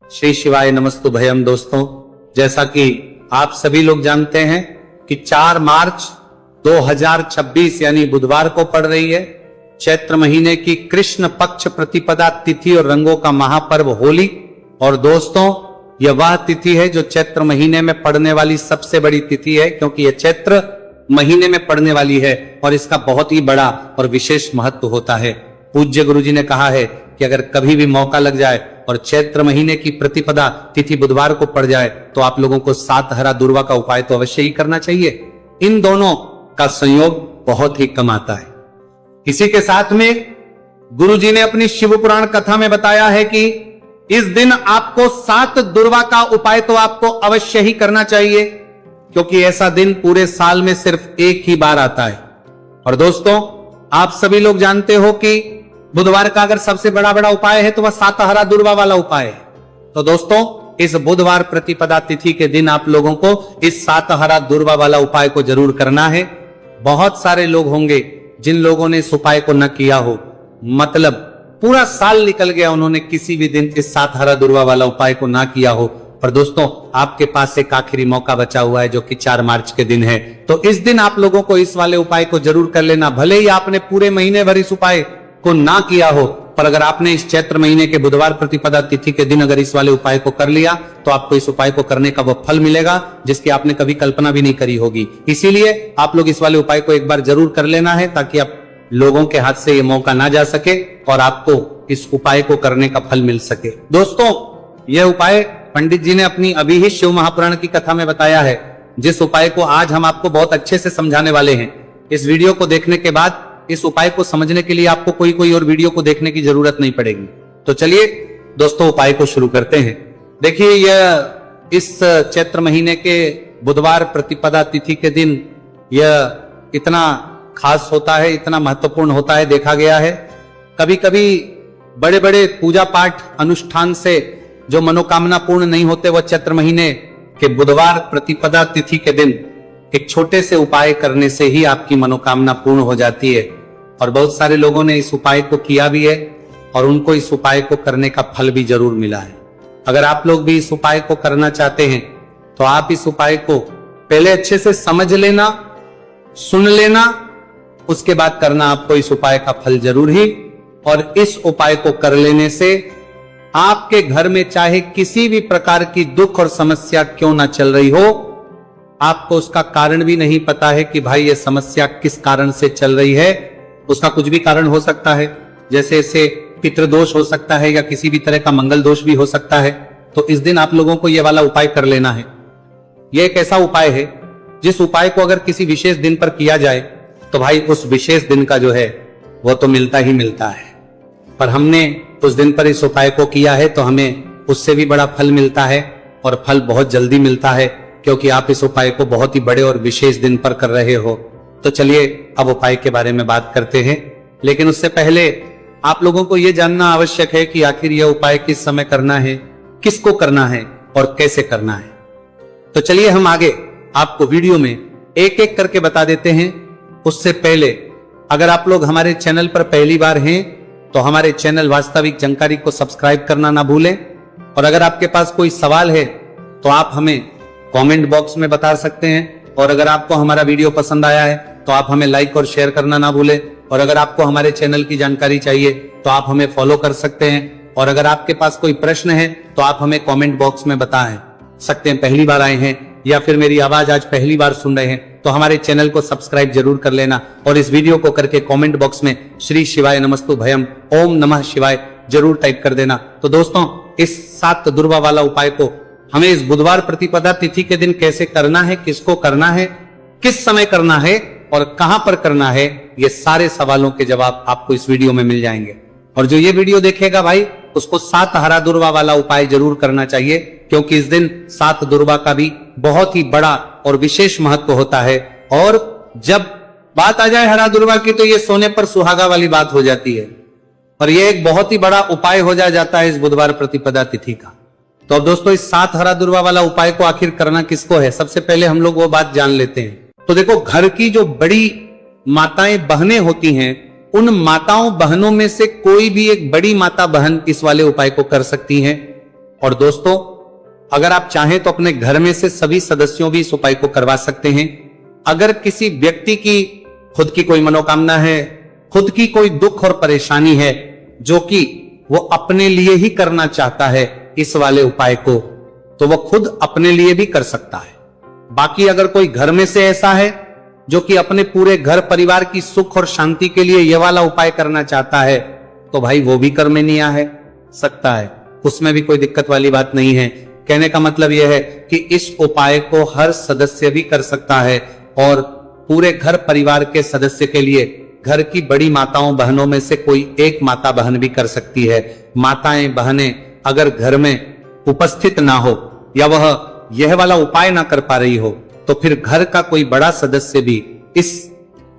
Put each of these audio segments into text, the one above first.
श्री शिवाय नमस्तुभयम। दोस्तों, जैसा कि आप सभी लोग जानते हैं कि 4 मार्च 2026 यानी बुधवार को पड़ रही है चैत्र महीने की कृष्ण पक्ष प्रतिपदा तिथि और रंगों का महापर्व होली। और दोस्तों, यह वह तिथि है जो चैत्र महीने में पड़ने वाली सबसे बड़ी तिथि है, क्योंकि यह चैत्र महीने में पड़ने वाली है और इसका बहुत ही बड़ा और विशेष महत्व होता है। पूज्य गुरुजी ने कहा है कि अगर कभी भी मौका लग जाए और चैत्र महीने की प्रतिपदा तिथि बुधवार को पड़ जाए तो आप लोगों को 7 हरा दुर्वा का उपाय तो अवश्य ही करना चाहिए। इन दोनों का संयोग बहुत ही कम आता है। इसी के साथ में गुरुजी ने अपनी शिव पुराण कथा में बताया है कि इस दिन आपको 7 दुर्वा का उपाय तो आपको अवश्य ही करना चाहिए, क्योंकि ऐसा दिन पूरे साल में सिर्फ एक ही बार आता है। और दोस्तों, आप सभी लोग जानते हो कि बुधवार का अगर सबसे बड़ा उपाय है तो वह 7 हरा दुर्वा वाला उपाय है। तो दोस्तों, इस बुधवार प्रतिपदा तिथि के दिन आप लोगों को इस 7 हरा दुर्वा वाला उपाय को जरूर करना है। बहुत सारे लोग होंगे जिन लोगों ने इस उपाय को न किया हो, मतलब पूरा साल निकल गया, उन्होंने किसी भी दिन इस 7 हरा दुर्वा वाला उपाय को ना किया हो। पर दोस्तों, आपके पास एक आखिरी मौका बचा हुआ है जो कि 4 मार्च के दिन है। तो इस दिन आप लोगों को इस वाले उपाय को जरूर कर लेना। भले ही आपने पूरे महीने भर इस उपाय को ना किया हो, पर अगर आपने इस चैत्र महीने के बुधवार प्रतिपदा तिथि के दिन अगर इस वाले उपाय को कर लिया तो आपको इस उपाय को करने का वो फल मिलेगा जिसकी आपने कभी कल्पना भी नहीं करी होगी। इसीलिए आप लोग इस वाले उपाय को एक बार जरूर कर लेना है, ताकि आप लोगों के हाथ से ये मौका ना जा सके और आपको इस उपाय को करने का फल मिल सके। दोस्तों, यह उपाय पंडित जी ने अपनी अभी ही शिव महापुराण की कथा में बताया है, जिस उपाय को आज हम आपको बहुत अच्छे से समझाने वाले हैं। इस वीडियो को देखने के बाद इस उपाय को समझने के लिए आपको कोई और वीडियो को देखने की जरूरत नहीं पड़ेगी। तो चलिए दोस्तों, उपाय को शुरू करते हैं। देखिए, यह इस चैत्र महीने के बुधवार प्रतिपदा तिथि के दिन यह इतना खास होता है, इतना महत्वपूर्ण होता है। देखा गया है कभी कभी बड़े बड़े पूजा पाठ अनुष्ठान से जो मनोकामना पूर्ण नहीं होते, वह चैत्र महीने के बुधवार प्रतिपदा तिथि के दिन एक छोटे से उपाय करने से ही आपकी मनोकामना पूर्ण हो जाती है। और बहुत सारे लोगों ने इस उपाय को किया भी है और उनको इस उपाय को करने का फल भी जरूर मिला है। अगर आप लोग भी इस उपाय को करना चाहते हैं तो आप इस उपाय को पहले अच्छे से समझ लेना, सुन लेना, उसके बाद करना आपको इस उपाय का फल जरूर ही। और इस उपाय को कर लेने से आपके घर में चाहे किसी भी प्रकार की दुख और समस्या क्यों ना चल रही हो, आपको उसका कारण भी नहीं पता है कि भाई ये समस्या किस कारण से चल रही है। उसका कुछ भी कारण हो सकता है, जैसे इसे पितृदोष हो सकता है या किसी भी तरह का मंगल दोष भी हो सकता है। तो इस दिन आप लोगों को यह वाला उपाय कर लेना है। यह एक ऐसा उपाय है जिस उपाय को अगर किसी विशेष दिन पर किया जाए तो भाई उस विशेष दिन का जो है वो तो मिलता ही मिलता है। पर हमने उस दिन पर इस उपाय को किया है तो हमें उससे भी बड़ा फल मिलता है, और फल बहुत जल्दी मिलता है, क्योंकि आप इस उपाय को बहुत ही बड़े और विशेष दिन पर कर रहे हो। तो चलिए अब उपाय के बारे में बात करते हैं। लेकिन उससे पहले आप लोगों को यह जानना आवश्यक है कि आखिर यह उपाय किस समय करना है, किसको करना है और कैसे करना है। तो चलिए हम आगे आपको वीडियो में एक एक करके बता देते हैं। उससे पहले अगर आप लोग हमारे चैनल पर पहली बार हैं तो हमारे चैनल वास्तविक जानकारी को सब्सक्राइब करना ना भूलें। और अगर आपके पास कोई सवाल है तो आप हमें कमेंट बॉक्स में बता सकते हैं। और अगर आपको हमारा वीडियो पसंद आया है तो आप हमें लाइक और शेयर करना ना भूलें। और अगर आपको हमारे चैनल की जानकारी चाहिए तो आप हमें फॉलो कर सकते हैं। और अगर आपके पास कोई प्रश्न है तो आप हमें कमेंट बॉक्स में बता सकते हैं। पहली बार आए हैं या फिर मेरी आवाज आज पहली बार सुन रहे हैं तो हमारे चैनल को सब्सक्राइब जरूर कर लेना, और इस वीडियो को करके कमेंट बॉक्स में श्री शिवाय नमस्तुभयम ओम नमः शिवाय जरूर टाइप कर देना। तो दोस्तों, इस 7 दुर्वा वाला उपाय को हमें इस बुधवार प्रतिपदा तिथि के दिन कैसे करना है, किसको करना है, किस समय करना है और कहां पर करना है, ये सारे सवालों के जवाब आपको इस वीडियो में मिल जाएंगे। और जो ये वीडियो देखेगा भाई, उसको 7 हरा दुर्वा वाला उपाय जरूर करना चाहिए, क्योंकि इस दिन 7 दुर्वा का भी बहुत ही बड़ा और विशेष महत्व होता है। और जब बात आ जाए हरा दुर्वा की तो ये सोने पर सुहागा वाली बात हो जाती है, और ये एक बहुत ही बड़ा उपाय हो जाता है इस बुधवार प्रतिपदा तिथि का। तो अब दोस्तों, इस 7 हरा दुर्वा वाला उपाय को आखिर करना किसको है, सबसे पहले हम लोग वो बात जान लेते हैं। तो देखो, घर की जो बड़ी माताएं बहनें होती हैं, उन माताओं बहनों में से कोई भी एक बड़ी माता बहन इस वाले उपाय को कर सकती हैं। और दोस्तों, अगर आप चाहें तो अपने घर में से सभी सदस्यों भी इस उपाय को करवा सकते हैं। अगर किसी व्यक्ति की खुद की कोई मनोकामना है, खुद की कोई दुख और परेशानी है जो कि वो अपने लिए ही करना चाहता है इस वाले उपाय को, तो वो खुद अपने लिए भी कर सकता है। बाकी अगर कोई घर में से ऐसा है जो कि अपने पूरे घर परिवार की सुख और शांति के लिए यह वाला उपाय करना चाहता है, तो भाई वो भी कर में नहीं आ है सकता है, उसमें भी कोई दिक्कत वाली बात नहीं है। कहने का मतलब यह है कि इस उपाय को हर सदस्य भी कर सकता है और पूरे घर परिवार के सदस्य के लिए घर की बड़ी माताओं बहनों में से कोई एक माता बहन भी कर सकती है। माताएं बहनें अगर घर में उपस्थित ना हो या वह यह वाला उपाय ना कर पा रही हो, तो फिर घर का कोई बड़ा सदस्य भी इस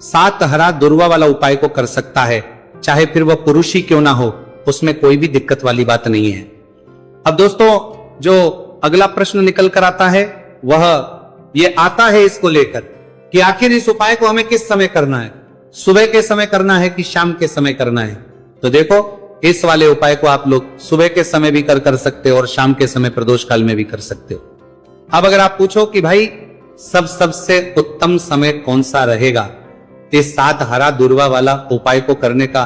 7 हरा दुर्वा वाला उपाय को कर सकता है, चाहे फिर वह पुरुष ही क्यों ना हो, उसमें कोई भी दिक्कत वाली बात नहीं है। अब दोस्तों, जो अगला प्रश्न निकल कर आता है वह ये आता है इसको लेकर कि आखिर इस उपाय को हमें किस समय करना है, सुबह के समय करना है कि शाम के समय करना है। तो देखो, इस वाले उपाय को आप लोग सुबह के समय भी कर सकते हो और शाम के समय प्रदोष काल में भी कर सकते हो। अब अगर आप पूछो कि भाई सबसे उत्तम समय कौन सा रहेगा इस 7 हरा दुर्वा वाला उपाय को करने का,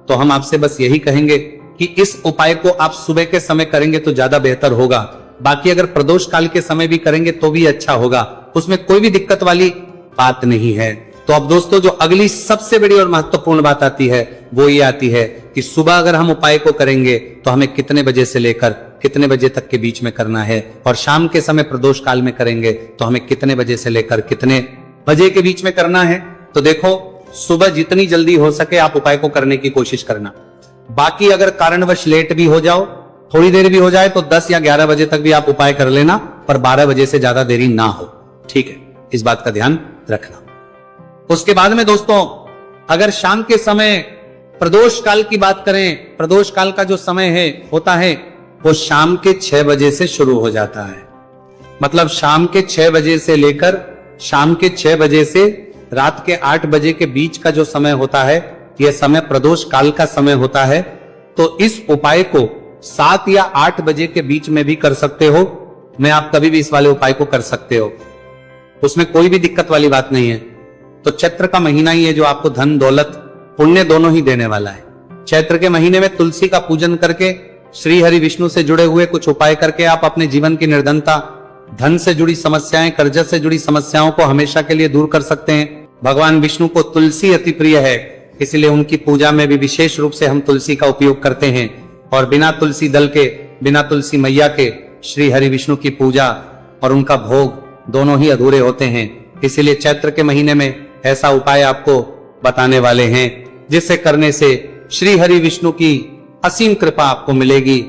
तो हम आपसे बस यही कहेंगे कि इस उपाय को आप सुबह के समय करेंगे तो ज्यादा बेहतर होगा। बाकी अगर प्रदोष काल के समय भी करेंगे तो भी अच्छा होगा, उसमें कोई भी दिक्कत वाली बात नहीं है। तो अब दोस्तों, जो अगली सबसे बड़ी और महत्वपूर्ण बात आती है वो ये आती है कि सुबह अगर हम उपाय को करेंगे तो हमें कितने बजे से लेकर कितने बजे तक के बीच में करना है, और शाम के समय प्रदोष काल में करेंगे तो हमें कितने बजे से लेकर कितने बजे के बीच में करना है। तो देखो, सुबह जितनी जल्दी हो सके आप उपाय को करने की कोशिश करना। बाकी अगर कारणवश लेट भी हो जाओ, थोड़ी देर भी हो जाए, तो 10 या 11 बजे तक भी आप उपाय कर लेना, पर 12 बजे से ज्यादा देरी ना हो। ठीक है, इस बात का ध्यान रखना। उसके बाद में दोस्तों, अगर शाम के समय प्रदोष काल की बात करें, प्रदोष काल का जो समय है होता है वो शाम के 6 बजे से शुरू हो जाता है। मतलब शाम के 6 बजे से लेकर शाम के 6 बजे से रात के 8 बजे के बीच का जो समय होता है, यह समय प्रदोष काल का समय होता है। तो इस उपाय को 7 या 8 बजे के बीच में भी कर सकते हो, मैं आप कभी भी इस वाले उपाय को कर सकते हो, उसमें कोई भी दिक्कत वाली बात नहीं है। तो चैत्र का महीना ही है जो आपको धन दौलत पुण्य दोनों ही देने वाला है। चैत्र के महीने में तुलसी का पूजन करके, श्री हरि विष्णु से जुड़े हुए कुछ उपाय करके आप अपने जीवन की निर्धनता, धन से जुड़ी समस्याएं, कर्ज से जुड़ी समस्याओं को हमेशा के लिए दूर कर सकते हैं। भगवान विष्णु को तुलसी अति प्रिय है, इसलिए उनकी पूजा में भी विशेष रूप से हम तुलसी का उपयोग करते हैं। और बिना तुलसी दल के, बिना तुलसी मैया के श्री हरि विष्णु की पूजा और उनका भोग दोनों ही अधूरे होते हैं। इसीलिए चैत्र के महीने में ऐसा उपाय आपको बताने वाले हैं जिसे करने से श्री हरि विष्णु की असीम कृपा आपको मिलेगी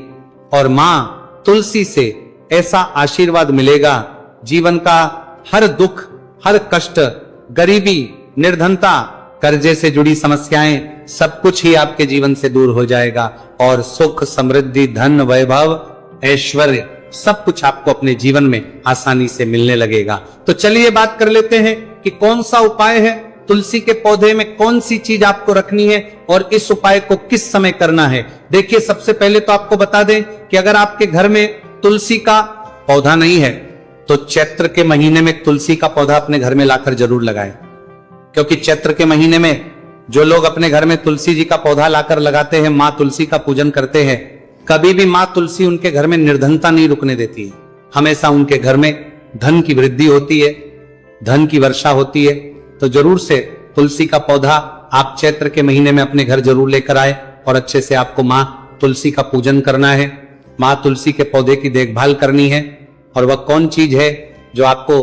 और मां तुलसी से ऐसा आशीर्वाद मिलेगा, जीवन का हर दुख, हर कष्ट, गरीबी, निर्धनता, कर्जे से जुड़ी समस्याएं, सब कुछ ही आपके जीवन से दूर हो जाएगा और सुख, समृद्धि, धन, वैभव, ऐश्वर्य सब कुछ आपको अपने जीवन में आसानी से मिलने लगेगा। तो चलिए बात कर लेते हैं कि कौन सा उपाय है, तुलसी के पौधे में कौन सी चीज आपको रखनी है और इस उपाय को किस समय करना है। देखिए, सबसे पहले तो आपको बता दें कि अगर आपके घर में तुलसी का पौधा नहीं है तो चैत्र के महीने में तुलसी का पौधा अपने घर में लाकर जरूर लगाएं, क्योंकि चैत्र के महीने में जो लोग अपने घर में तुलसी जी का पौधा लाकर लगाते हैं, मां तुलसी का पूजन करते हैं, कभी भी मां तुलसी उनके घर में निर्धनता नहीं रुकने देती है। हमेशा उनके घर में धन की वृद्धि होती है, धन की वर्षा होती है। तो जरूर से तुलसी का पौधा आप चैत्र के महीने में अपने घर जरूर लेकर आए और अच्छे से आपको मां तुलसी का पूजन करना है, मां तुलसी के पौधे की देखभाल करनी है। और वह कौन चीज है जो आपको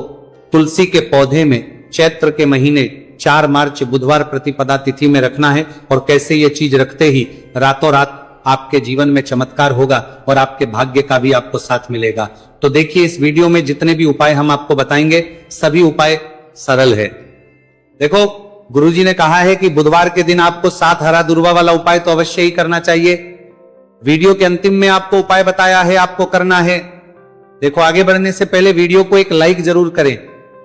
तुलसी के पौधे में चैत्र के महीने 4 मार्च बुधवार प्रतिपदा तिथि में रखना है, और कैसे ये चीज रखते ही रातों रात आपके जीवन में चमत्कार होगा और आपके भाग्य का भी आपको साथ मिलेगा। तो देखिए, इस वीडियो में जितने भी उपाय हम आपको बताएंगे सभी उपाय सरल है। देखो, गुरुजी ने कहा है कि बुधवार के दिन आपको 7 हरा दुर्वा वाला उपाय तो अवश्य ही करना चाहिए। वीडियो के अंतिम में आपको उपाय बताया है, आपको करना है। देखो, आगे बढ़ने से पहले वीडियो को एक लाइक जरूर करें।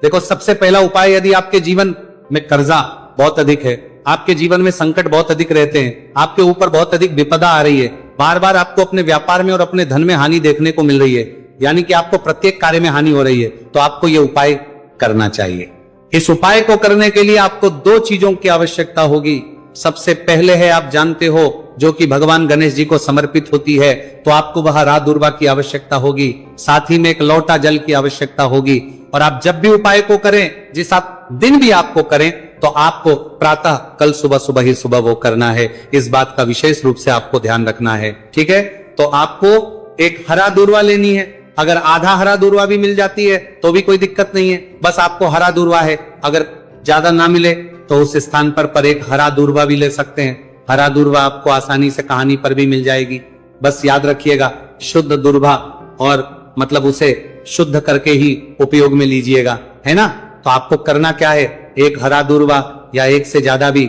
देखो, सबसे पहला उपाय, यदि आपके जीवन में कर्जा बहुत अधिक है, आपके जीवन में संकट बहुत अधिक रहते हैं, आपके ऊपर बहुत अधिक विपदा आ रही है, बार बार आपको अपने व्यापार में और अपने धन में हानि देखने को मिल रही है, यानी कि आपको प्रत्येक कार्य में हानि हो रही है, तो आपको यह उपाय करना चाहिए। इस उपाय को करने के लिए आपको दो चीजों की आवश्यकता होगी। सबसे पहले है, आप जानते हो, जो कि भगवान गणेश जी को समर्पित होती है, तो आपको वह रा दुर्वा की आवश्यकता होगी, साथ ही में एक लोटा जल की आवश्यकता होगी। और आप जब भी उपाय को करें, जिस आप दिन भी आपको करें, तो आपको प्रातः कल सुबह ही सुबह वो करना है। इस बात का विशेष रूप से आपको ध्यान रखना है, ठीक है। तो आपको एक हरा दूर्वा लेनी है। अगर आधा हरा दूर्वा भी मिल जाती है तो भी कोई दिक्कत नहीं है, बस आपको हरा दूर्वा है। अगर ज्यादा ना मिले तो उस स्थान पर एक हरा दूर्वा भी ले सकते हैं। हरा दूर्वा आपको आसानी से कहानी पर भी मिल जाएगी। बस याद रखिएगा, शुद्ध दूर्वा, और मतलब उसे शुद्ध करके ही उपयोग में लीजिएगा, है ना। तो आपको करना क्या है, एक हरा दूर्वा या एक से ज्यादा भी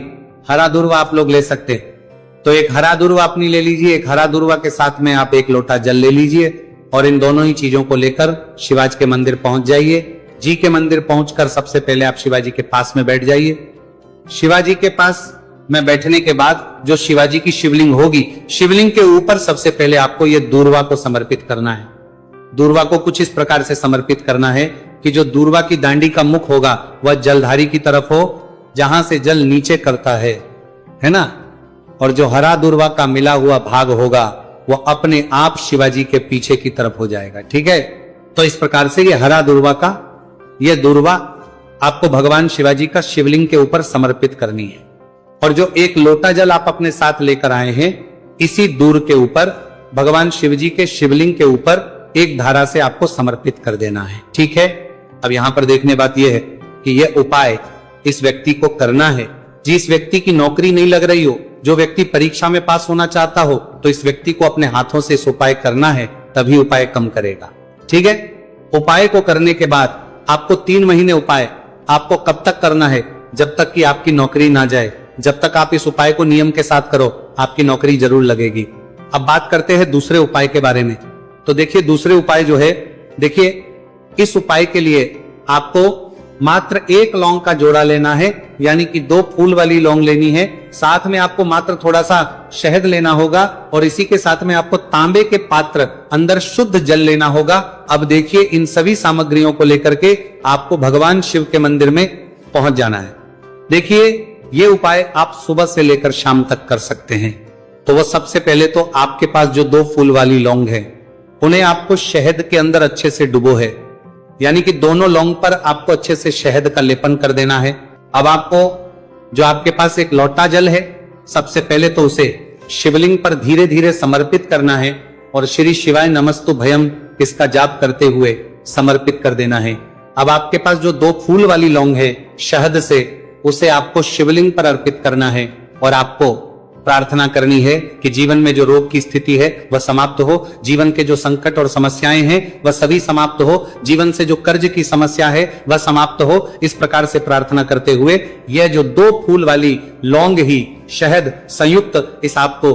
हरा दूर्वा आप लोग ले सकते हैं। तो एक हरा दूर्वा अपनी ले लीजिए। एक हरा दूर्वा के साथ में आप एक लोटा जल ले लीजिए और इन दोनों ही चीजों को लेकर शिवाजी के मंदिर पहुंच जाइए। जी के मंदिर पहुंचकर सबसे पहले आप शिवाजी के पास में बैठ जाइए। शिवाजी के पास में बैठने के बाद जो शिवाजी की शिवलिंग होगी, शिवलिंग के ऊपर सबसे पहले आपको यह दूर्वा को समर्पित करना है। दूर्वा को कुछ इस प्रकार से समर्पित करना है कि जो दूर्वा की दांडी का मुख होगा वह जलधारी की तरफ हो, जहां से जल नीचे करता है ना। और जो हरा दूर्वा का मिला हुआ भाग होगा वो अपने आप शिवाजी के पीछे की तरफ हो जाएगा, ठीक है। तो इस प्रकार से ये हरा दूर्वा का ये दूर्वा आपको भगवान शिवाजी का शिवलिंग के ऊपर समर्पित करनी है। और जो एक लोटा जल आप अपने साथ लेकर आए हैं, इसी दूर के ऊपर भगवान शिवजी के शिवलिंग के ऊपर एक धारा से आपको समर्पित कर देना है, ठीक है। अब यहां पर देखने बात यह है कि यह उपाय इस व्यक्ति को करना है जिस व्यक्ति की नौकरी नहीं लग रही हो, जो व्यक्ति परीक्षा में पास होना चाहता हो, तो इस व्यक्ति को अपने हाथों से इस उपाय करना है, तभी उपाय कम करेगा, ठीक है। उपाय को करने के बाद आपको 3 महीने उपाय आपको कब तक करना है, जब तक कि आपकी नौकरी ना जाए। जब तक आप इस उपाय को नियम के साथ करो, आपकी नौकरी जरूर लगेगी। अब बात करते हैं दूसरे उपाय के बारे में। तो देखिए, दूसरे उपाय जो है, देखिए इस उपाय के लिए आपको मात्र 1 लौंग का जोड़ा लेना है, यानी कि 2 फूल वाली लौंग लेनी है। साथ में आपको मात्र थोड़ा सा शहद लेना होगा और इसी के साथ में आपको तांबे के पात्र अंदर शुद्ध जल लेना होगा। अब देखिए, इन सभी सामग्रियों को लेकर के आपको भगवान शिव के मंदिर में पहुंच जाना है। देखिए, ये उपाय आप सुबह से लेकर शाम तक कर सकते हैं। तो वो सबसे पहले तो आपके पास जो 2 फूल वाली लौंग है, उन्हें आपको शहद के अंदर अच्छे से डुबो है, यानी कि दोनों लौंग पर आपको अच्छे से शहद का लेपन कर देना है। अब आपको जो आपके पास एक लोटा जल है, सबसे पहले तो उसे शिवलिंग पर धीरे धीरे समर्पित करना है और श्री शिवाय नमस्तु भयम इसका जाप करते हुए समर्पित कर देना है। अब आपके पास जो 2 फूल वाली लौंग है शहद से, उसे आपको शिवलिंग पर अर्पित करना है और आपको प्रार्थना करनी है कि जीवन में जो रोग की स्थिति है वह समाप्त हो, जीवन के जो संकट और समस्याएं हैं वह सभी समाप्त हो, जीवन से जो कर्ज की समस्या है वह समाप्त हो। इस प्रकार से प्रार्थना करते हुए यह जो 2 फूल वाली लौंग ही शहद संयुक्त इस आपको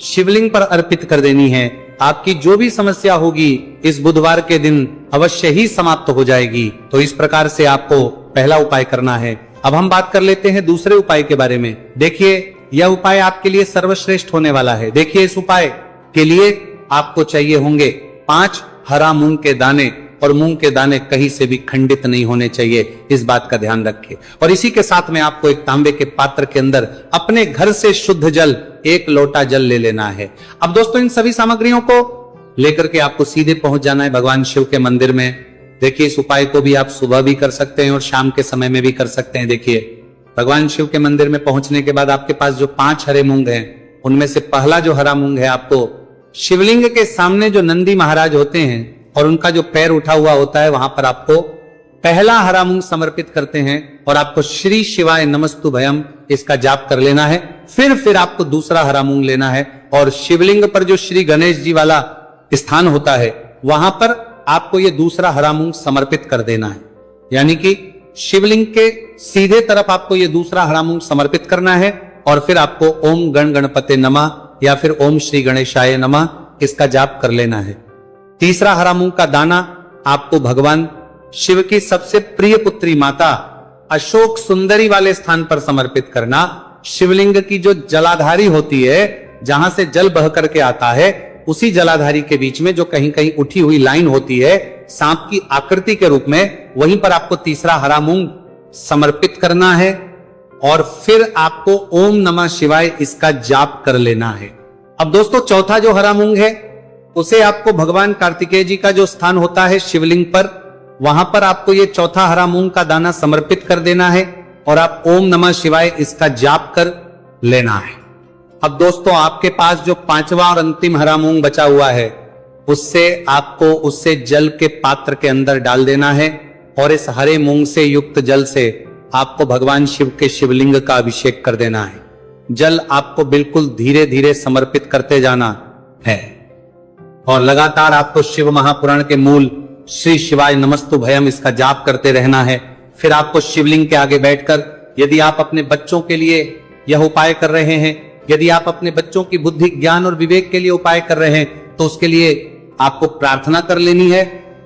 शिवलिंग पर अर्पित कर देनी है। आपकी जो भी समस्या होगी इस बुधवार के दिन अवश्य ही समाप्त हो जाएगी। तो इस प्रकार से आपको पहला उपाय करना है। अब हम बात कर लेते हैं दूसरे उपाय के बारे में। देखिए, यह उपाय आपके लिए सर्वश्रेष्ठ होने वाला है। देखिए, इस उपाय के लिए आपको चाहिए होंगे 5 हरा मूंग के दाने, और मूंग के दाने कहीं से भी खंडित नहीं होने चाहिए, इस बात का ध्यान रखिए। और इसी के साथ में आपको एक तांबे के पात्र के अंदर अपने घर से शुद्ध जल 1 लोटा जल ले लेना है। अब दोस्तों, इन सभी सामग्रियों को लेकर के आपको सीधे पहुंच जाना है भगवान शिव के मंदिर में। देखिए, इस उपाय को भी आप सुबह भी कर सकते हैं और शाम के समय में भी कर सकते हैं। देखिए, भगवान शिव के मंदिर में पहुंचने के बाद आपके पास जो 5 हरे मूंग हैं, उनमें से पहला जो हरा मूंग है, आपको शिवलिंग के सामने जो नंदी महाराज होते हैं और उनका जो पैर उठा हुआ होता है, वहां पर आपको पहला हरा मूंग समर्पित करते हैं और आपको श्री शिवाय नमस्तु भयम इसका जाप कर लेना है। फिर आपको दूसरा हरा मूंग लेना है और शिवलिंग पर जो श्री गणेश जी वाला स्थान होता है, वहां पर आपको ये दूसरा हरा मूंग समर्पित कर देना है। यानी कि शिवलिंग के सीधे तरफ आपको ये दूसरा हरा मूंग समर्पित करना है और फिर आपको ओम गण गणपते नमः या फिर ओम श्री गणेशाय नमः इसका जाप कर लेना है। तीसरा हरा मूंग का दाना आपको भगवान शिव की सबसे प्रिय पुत्री माता अशोक सुंदरी वाले स्थान पर समर्पित करना। शिवलिंग की जो जलाधारी होती है जहां से जल बह करके आता है, उसी जलाधारी के बीच में जो कहीं कहीं उठी हुई लाइन होती है सांप की आकृति के रूप में, वहीं पर आपको तीसरा हरा मूंग समर्पित करना है और फिर आपको ओम नमः शिवाय इसका जाप कर लेना है। अब दोस्तों चौथा जो हरा मूंग है उसे आपको भगवान कार्तिकेय जी का जो स्थान होता है शिवलिंग पर, वहां पर आपको ये चौथा हरा मूंग का दाना समर्पित कर देना है और आप ओम नमः शिवाय इसका जाप कर लेना है। अब दोस्तों आपके पास जो पांचवा और अंतिम हरा मूंग बचा हुआ है उससे जल के पात्र के अंदर डाल देना है और इस हरे मूंग से युक्त जल से आपको भगवान शिव के शिवलिंग का अभिषेक कर देना है। जल आपको बिल्कुल धीरे धीरे समर्पित करते जाना है और लगातार आपको शिव महापुराण के मूल श्री शिवाय नमस्तु भयम इसका जाप करते रहना है। फिर आपको शिवलिंग के आगे बैठकर, यदि आप अपने बच्चों के लिए यह उपाय कर रहे हैं, यदि आप अपने बच्चों की बुद्धि ज्ञान और विवेक के लिए उपाय कर रहे हैं, तो उसके लिए आपको प्रार्थना कर लेनी है,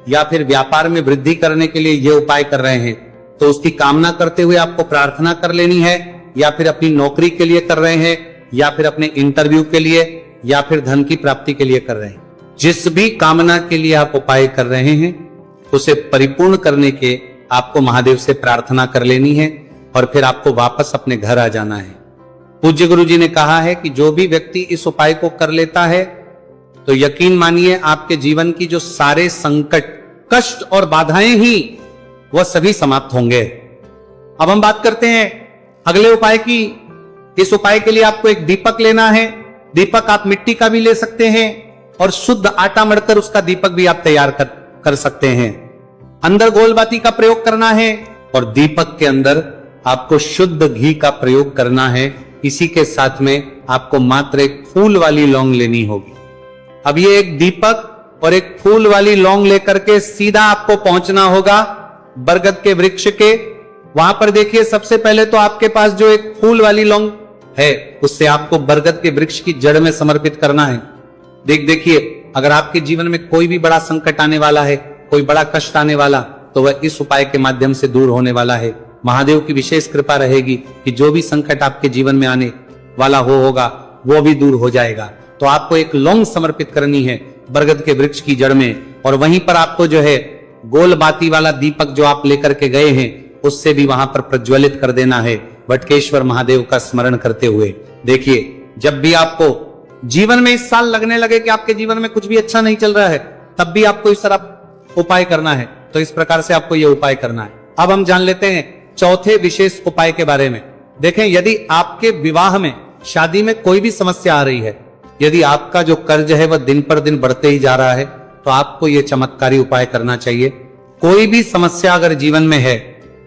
या फिर व्यापार में वृद्धि करने के लिए यह उपाय कर रहे हैं तो उसकी कामना करते हुए आपको प्रार्थना कर लेनी है, या फिर अपनी नौकरी के लिए कर रहे हैं, या फिर अपने इंटरव्यू के लिए, या फिर धन की प्राप्ति के लिए कर रहे हैं। जिस भी कामना के लिए आप उपाय कर रहे हैं उसे परिपूर्ण करने के आपको महादेव से प्रार्थना कर लेनी है और फिर आपको वापस अपने घर आ जाना है। पूज्य गुरु जी ने कहा है कि जो भी व्यक्ति इस उपाय को कर लेता है तो यकीन मानिए आपके जीवन की जो सारे संकट, कष्ट और बाधाएं ही वह सभी समाप्त होंगे। अब हम बात करते हैं अगले उपाय की। इस उपाय के लिए आपको एक दीपक लेना है। दीपक आप मिट्टी का भी ले सकते हैं और शुद्ध आटा मढ़कर उसका दीपक भी आप तैयार कर सकते हैं। अंदर गोलबाती का प्रयोग करना है और दीपक के अंदर आपको शुद्ध घी का प्रयोग करना है। इसी के साथ में आपको मात्र एक फूल वाली लौंग लेनी होगी। अब ये एक दीपक और एक फूल वाली लौंग लेकर के सीधा आपको पहुंचना होगा बरगद के वृक्ष के। वहां पर देखिए, सबसे पहले तो आपके पास जो एक फूल वाली लौंग है उससे आपको बरगद के वृक्ष की जड़ में समर्पित करना है। देखिए, अगर आपके जीवन में कोई भी बड़ा संकट आने वाला है, कोई बड़ा कष्ट आने वाला, तो वह इस उपाय के माध्यम से दूर होने वाला है। महादेव की विशेष कृपा रहेगी कि जो भी संकट आपके जीवन में आने वाला होगा वो भी दूर हो जाएगा। तो आपको एक लौंग समर्पित करनी है बरगद के वृक्ष की जड़ में, और वहीं पर आपको जो है गोल बाती वाला दीपक जो आप लेकर के गए हैं उससे भी वहां पर प्रज्वलित कर देना है, वटकेश्वर महादेव का स्मरण करते हुए। देखिए, जब भी आपको जीवन में इस साल लगने लगे कि आपके जीवन में कुछ भी अच्छा नहीं चल रहा है, तब भी आपको इस तरह उपाय करना है। तो इस प्रकार से आपको यह उपाय करना है। अब हम जान लेते हैं चौथे विशेष उपाय के बारे में। देखें, यदि आपके विवाह में, शादी में कोई भी समस्या आ रही है, यदि आपका जो कर्ज है वह दिन पर दिन बढ़ते ही जा रहा है, तो आपको यह चमत्कारी उपाय करना चाहिए। कोई भी समस्या अगर जीवन में है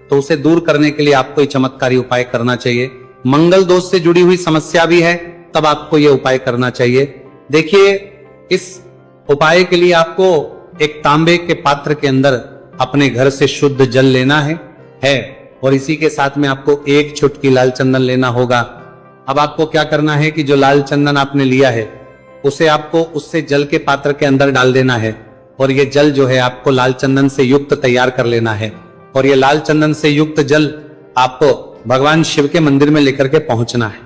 तो उसे दूर करने के लिए आपको ये चमत्कारी उपाय करना चाहिए। मंगल दोष से जुड़ी हुई समस्या भी है तब आपको यह उपाय करना चाहिए। देखिए, इस उपाय के लिए आपको एक तांबे के पात्र के अंदर अपने घर से शुद्ध जल लेना है और इसी के साथ में आपको एक चुटकी लाल चंदन लेना होगा। अब आपको क्या करना है कि जो लाल चंदन आपने लिया है उसे आपको उससे जल के पात्र के अंदर डाल देना है और ये जल जो है आपको लाल चंदन से युक्त तैयार कर लेना है। और ये लाल चंदन से युक्त जल आपको भगवान शिव के मंदिर में लेकर के पहुंचना है।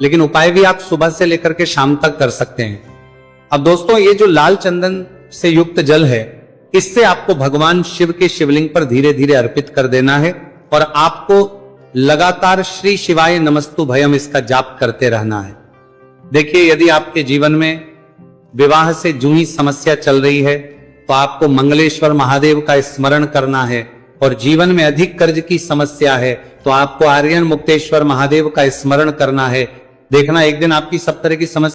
लेकिन उपाय भी आप सुबह से लेकर के शाम तक कर सकते हैं। अब दोस्तों, ये जो लाल चंदन से युक्त जल है, इससे आपको भगवान शिव के शिवलिंग पर धीरे धीरे अर्पित कर देना है और आपको लगातार श्री शिवाय नमस्तु भयम इसका जाप करते रहना है। देखिए, यदि आपके जीवन में विवाह से जुड़ी समस्या चल रही है तो आपको मंगलेश्वर महादेव का स्मरण करना है, और जीवन में अधिक कर्ज की समस्या है तो आपको आर्यन मुक्तेश्वर महादेव का स्मरण करना है। देखना, एक दिन आपकी सब तरह की समस्या